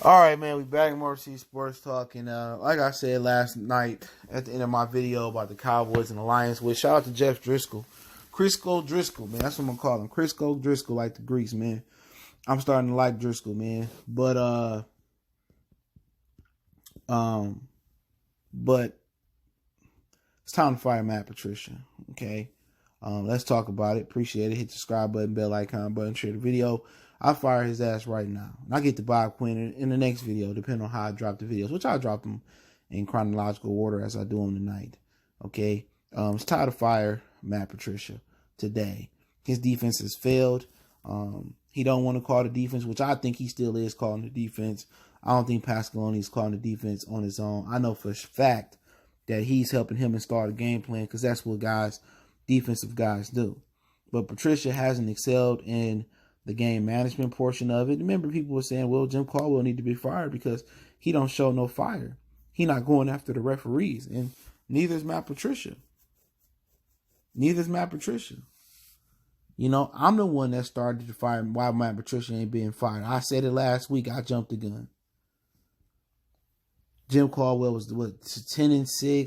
All right, man, we back in Mercy Sports Talk, and like I said last night at the end of my video about the Cowboys and the Lions, with shout out to Jeff Driscoll, Crisco Driscoll, man, that's what I'm gonna call him, Crisco Driscoll, like the Greeks, man. I'm starting to like Driscoll, man, but it's time to fire Matt Patricia. Okay, let's talk about it. Appreciate it. Hit the subscribe button, bell icon button, share the video. I'll fire his ass right now. And I'll get to Bob Quinn in the next video, depending on how I drop the videos, which I'll drop them in chronological order as I do them tonight. Okay? It's time to fire Matt Patricia today. His defense has failed. He don't want to call the defense, which I think he still is calling the defense. I don't think Pasqualoni is calling the defense on his own. I know for a fact that he's helping him install the game plan because that's what defensive guys do. But Patricia hasn't excelled in the game management portion of it. Remember, people were saying, well, Jim Caldwell need to be fired because he don't show no fire. He not going after the referees. And neither is Matt Patricia. You know, I'm the one that started to fire why Matt Patricia ain't being fired. I said it last week. I jumped the gun. Jim Caldwell was 10-6,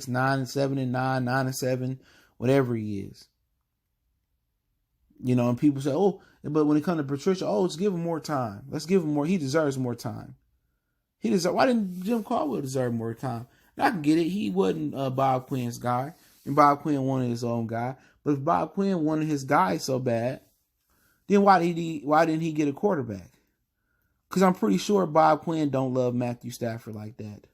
9-7-9, 9-7, whatever he is. You know, and people say, oh, but when it comes to Patricia, let's give him more time. Let's give him more. He deserves more time. Why didn't Jim Caldwell deserve more time? And I can get it. He wasn't Bob Quinn's guy, and Bob Quinn wanted his own guy. But if Bob Quinn wanted his guy so bad, then why didn't he get a quarterback? Because I'm pretty sure Bob Quinn don't love Matthew Stafford like that.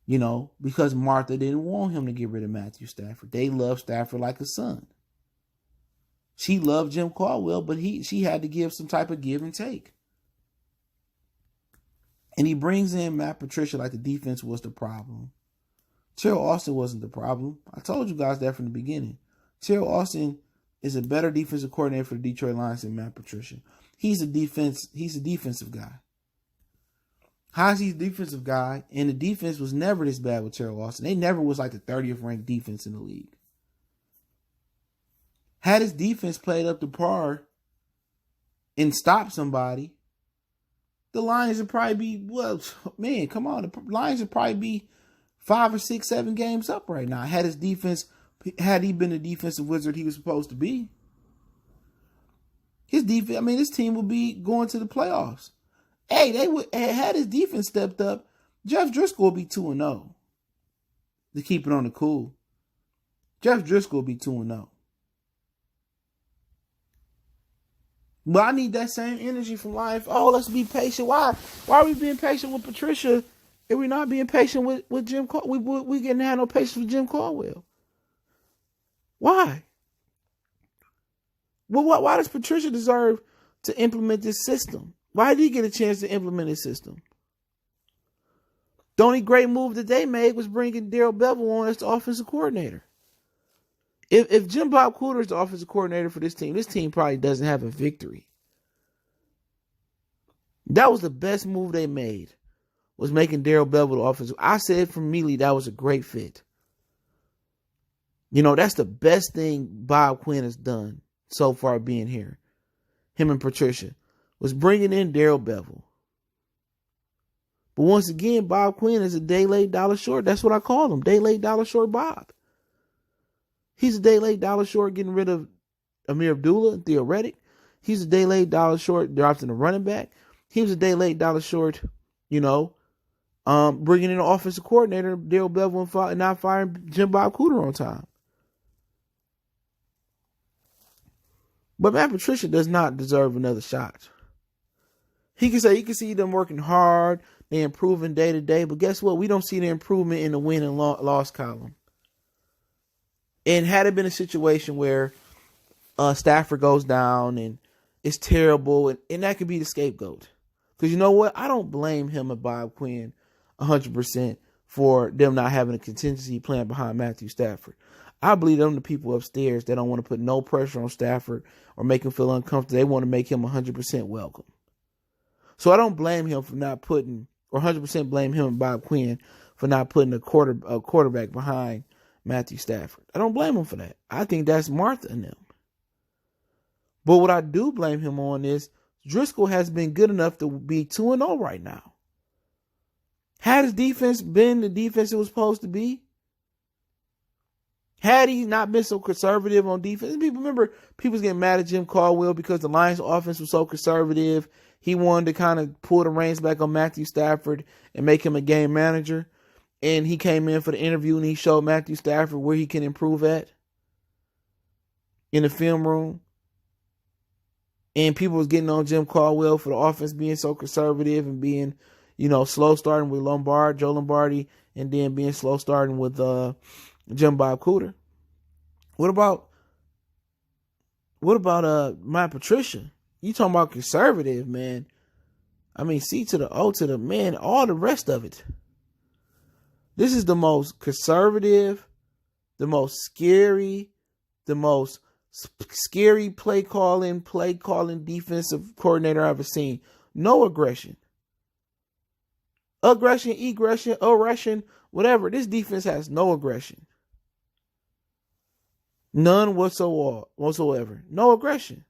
You know, because Martha didn't want him to get rid of Matthew Stafford. They love Stafford like a son. She loved Jim Caldwell, but she had to give some type of give and take. And he brings in Matt Patricia like the defense was the problem. Terrell Austin wasn't the problem. I told you guys that from the beginning. Terrell Austin is a better defensive coordinator for the Detroit Lions than Matt Patricia. He's a defensive guy. How's he a defensive guy? And the defense was never this bad with Terrell Austin. They never was like the 30th ranked defense in the league. Had his defense played up to par and stopped somebody, the Lions would probably be, the Lions would probably be 5 or 6, 7 games up right now. Had he been the defensive wizard he was supposed to be, this team would be going to the playoffs. Hey, had his defense stepped up, Jeff Driscoll would be 2-0. To keep it on the cool. Jeff Driscoll would be 2-0. But I need that same energy from life. Oh, let's be patient. Why are we being patient with Patricia if we're not being patient with Jim Caldwell? We didn't have no patience with Jim Caldwell. Why? Well, why does Patricia deserve to implement this system? Why did he get a chance to implement his system? The only great move that they made was bringing Daryl Bevel on as the offensive coordinator. If Jim Bob Cooter is the offensive coordinator for this team probably doesn't have a victory. That was the best move they made, was making Daryl Bevel the offensive. I said from immediately that was a great fit. You know, that's the best thing Bob Quinn has done so far being here. Him and Patricia was bringing in Daryl Bevel. But once again, Bob Quinn is a day late, dollar short. That's what I call him, day late, dollar short Bob. He's a day late, dollar short getting rid of Amir Abdullah, theoretic. He's a day late, dollar short drafting a running back. He was a day late, dollar short, bringing in an offensive coordinator, Daryl Bevel, and not firing Jim Bob Cooter on time. But Matt Patricia does not deserve another shot. He can see them working hard, they improving day to day, but guess what? We don't see the improvement in the win and loss column. And had it been a situation where Stafford goes down and it's terrible, and that could be the scapegoat. Because you know what? I don't blame him and Bob Quinn 100% for them not having a contingency plan behind Matthew Stafford. I believe them the people upstairs that don't want to put no pressure on Stafford or make him feel uncomfortable. They want to make him 100% welcome. So I don't blame him for not putting, or 100% blame him and Bob Quinn for not putting a quarterback behind Matthew Stafford. I don't blame him for that. I think that's Martha and them. But what I do blame him on is Driscoll has been good enough to be 2-0 right now. Had his defense been the defense it was supposed to be? Had he not been so conservative on defense? People remember people was getting mad at Jim Caldwell because the Lions offense was so conservative. He wanted to kind of pull the reins back on Matthew Stafford and make him a game manager. And he came in for the interview and he showed Matthew Stafford where he can improve at in the film room. And people was getting on Jim Caldwell for the offense being so conservative and being, slow starting with Joe Lombardi, and then being slow starting with Jim Bob Cooter. What about Matt Patricia? You talking about conservative, man. I mean, C to the O to the man, all the rest of it. This is the most conservative, the most scary play calling defensive coordinator I've ever seen. No aggression. Aggression, whatever. This defense has no aggression. None whatsoever. No aggression.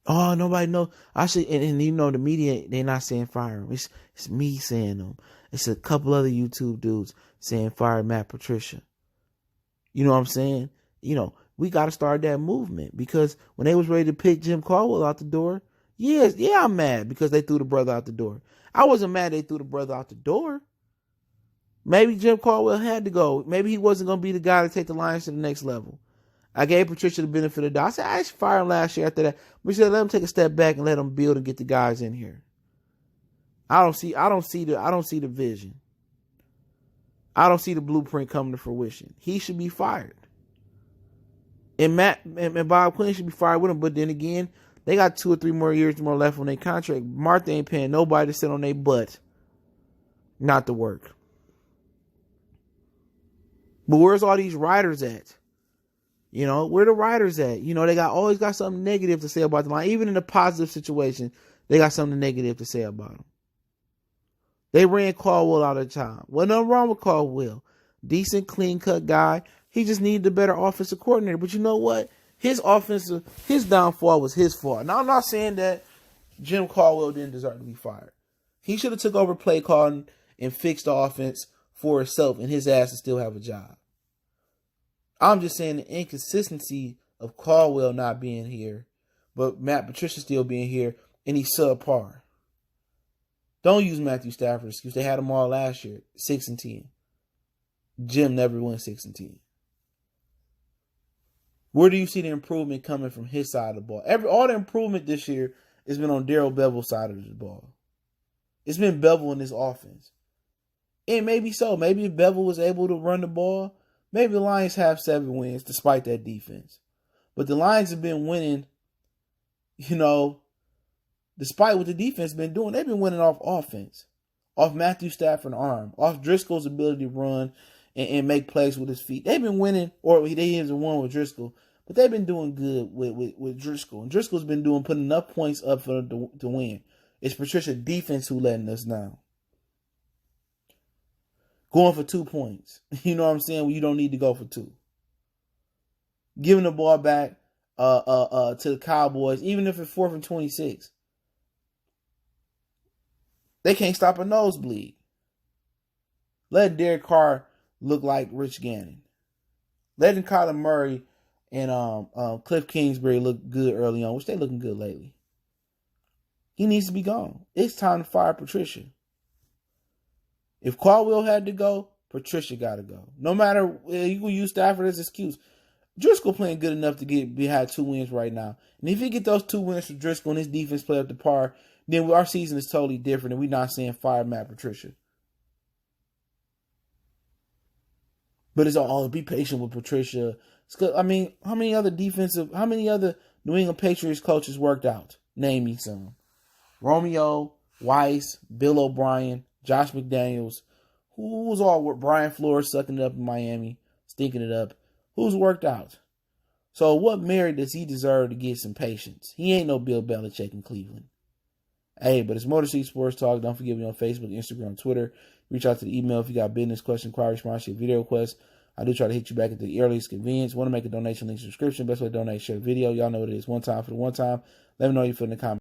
Oh, nobody knows. And the media, they're not saying fire him. It's me saying them. It's a couple other YouTube dudes saying fire Matt Patricia. You know what I'm saying? We got to start that movement, because when they was ready to pick Jim Caldwell out the door, I'm mad because they threw the brother out the door. I wasn't mad they threw the brother out the door. Maybe Jim Caldwell had to go. Maybe he wasn't going to be the guy to take the Lions to the next level. I gave Patricia the benefit of the doubt. I said, I should fire him last year after that. We said, let him take a step back and let him build and get the guys in here. I don't see the vision. I don't see the blueprint coming to fruition. He should be fired. And Bob Quinn should be fired with him. But then again, they got 2 or 3 more years more left on their contract. Martha ain't paying nobody to sit on their butt not to work. But where's all these writers at? Where the writers at? They always got something negative to say about the line. Even in a positive situation, they got something negative to say about them. They ran Caldwell out of time. Wasn't nothing wrong with Caldwell. Decent, clean-cut guy. He just needed a better offensive coordinator. But you know what? His downfall was his fault. Now, I'm not saying that Jim Caldwell didn't deserve to be fired. He should have took over play calling and fixed the offense for himself, and his ass would still have a job. I'm just saying the inconsistency of Caldwell not being here, but Matt Patricia still being here, and he's subpar. Don't use Matthew Stafford excuse. They had them all last year, 6-10. Jim never went 6-10. Where do you see the improvement coming from his side of the ball? All the improvement this year has been on Darrell Bevell's side of the ball. It's been Bevell in this offense. And maybe so. Maybe if Bevell was able to run the ball, maybe the Lions have 7 wins despite that defense. But the Lions have been winning, despite what the defense has been doing. They've been winning off offense, off Matthew Stafford's arm, off Driscoll's ability to run and make plays with his feet. They've been winning, or they haven't won with Driscoll, but they've been doing good with Driscoll. And Driscoll's been putting enough points up for them to win. It's Patricia's defense who letting us down. Going for 2 points. You know what I'm saying? Well, you don't need to go for 2. Giving the ball back to the Cowboys, even if it's 4th and 26. They can't stop a nosebleed. Let Derek Carr look like Rich Gannon. Letting Kyler Murray and Cliff Kingsbury look good early on, which they looking good lately. He needs to be gone. It's time to fire Patricia. If Caldwell had to go, Patricia got to go. No matter, you can use Stafford as an excuse. Driscoll playing good enough to get behind 2 wins right now. And if he get those 2 wins from Driscoll and his defense play up to par, then our season is totally different, and we're not saying fire Matt Patricia. But it's all, be patient with Patricia. How many other New England Patriots coaches worked out? Name me some. Romeo, Weiss, Bill O'Brien, Josh McDaniels. Who's all worked? Brian Flores sucking it up in Miami, stinking it up. Who's worked out? So what merit does he deserve to get some patience? He ain't no Bill Belichick in Cleveland. Hey, but it's Motor City Sports Talk. Don't forget me on Facebook, Instagram, Twitter. Reach out to the email if you got business, question, inquiry, sponsorship, video requests. I do try to hit you back at the earliest convenience. Want to make a donation, link, subscription. Best way to donate, share the video. Y'all know what it is. One time for the one time. Let me know how you feel in the comments.